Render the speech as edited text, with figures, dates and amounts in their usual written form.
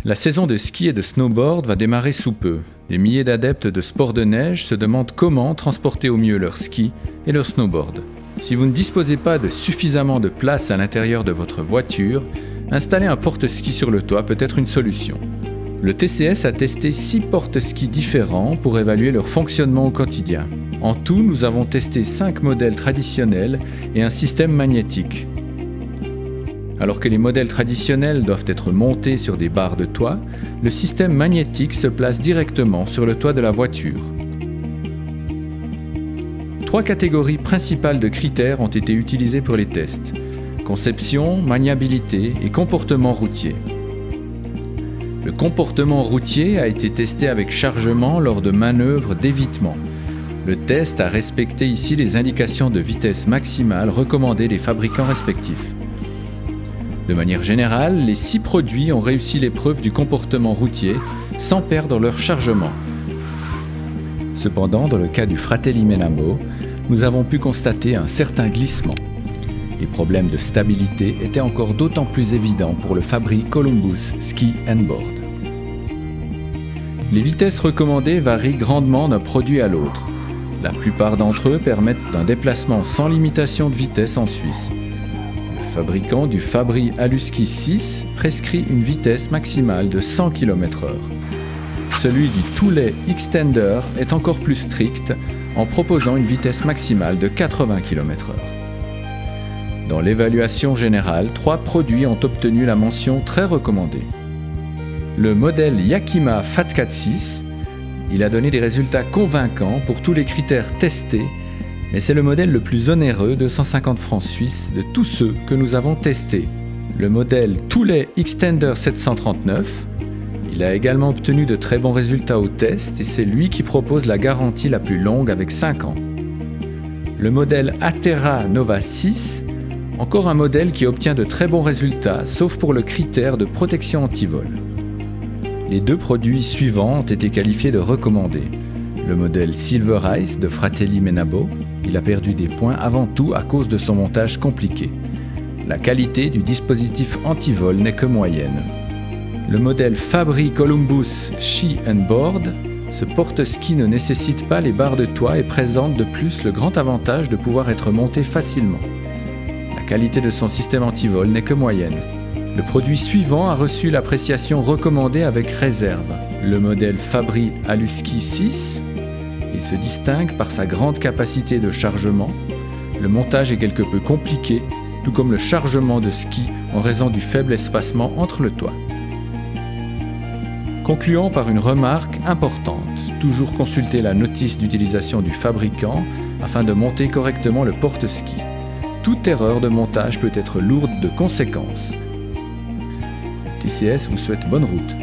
La saison de ski et de snowboard va démarrer sous peu. Des milliers d'adeptes de sports de neige se demandent comment transporter au mieux leur ski et leur snowboard. Si vous ne disposez pas de suffisamment de place à l'intérieur de votre voiture, installer un porte-ski sur le toit peut être une solution. Le TCS a testé 6 porte-skis différents pour évaluer leur fonctionnement au quotidien. En tout, nous avons testé 5 modèles traditionnels et un système magnétique. Alors que les modèles traditionnels doivent être montés sur des barres de toit, le système magnétique se place directement sur le toit de la voiture. 3 catégories principales de critères ont été utilisées pour les tests: conception, maniabilité et comportement routier. Le comportement routier a été testé avec chargement lors de manœuvres d'évitement. Le test a respecté ici les indications de vitesse maximale recommandées des fabricants respectifs. De manière générale, les 6 produits ont réussi l'épreuve du comportement routier sans perdre leur chargement. Cependant, dans le cas du Fratelli Menamo, nous avons pu constater un certain glissement. Les problèmes de stabilité étaient encore d'autant plus évidents pour le Fabri Columbus Ski & Board. Les vitesses recommandées varient grandement d'un produit à l'autre. La plupart d'entre eux permettent un déplacement sans limitation de vitesse en Suisse. Le fabricant du Fabri Aluski 6 prescrit une vitesse maximale de 100 km/h. Celui du Thule Extender est encore plus strict en proposant une vitesse maximale de 80 km/h. Dans l'évaluation générale, 3 produits ont obtenu la mention très recommandée. Le modèle Yakima Fatcat 6, il a donné des résultats convaincants pour tous les critères testés, mais c'est le modèle le plus onéreux de 150 francs suisses de tous ceux que nous avons testés. Le modèle Thule Extender 739, il a également obtenu de très bons résultats au test et c'est lui qui propose la garantie la plus longue avec 5 ans. Le modèle Atera Nova 6, encore un modèle qui obtient de très bons résultats, sauf pour le critère de protection anti-vol. Les 2 produits suivants ont été qualifiés de recommandés. Le modèle Silver Ice de Fratelli Menabo, il a perdu des points avant tout à cause de son montage compliqué. La qualité du dispositif anti-vol n'est que moyenne. Le modèle Fabri Columbus Ski & Board, ce porte-ski ne nécessite pas les barres de toit et présente de plus le grand avantage de pouvoir être monté facilement. La qualité de son système anti-vol n'est que moyenne. Le produit suivant a reçu l'appréciation recommandée avec réserve. Le modèle Fabri Aluski 6, il se distingue par sa grande capacité de chargement. Le montage est quelque peu compliqué, tout comme le chargement de ski en raison du faible espacement entre le toit. Concluons par une remarque importante. Toujours consulter la notice d'utilisation du fabricant afin de monter correctement le porte-ski. Toute erreur de montage peut être lourde de conséquences. Le TCS vous souhaite bonne route.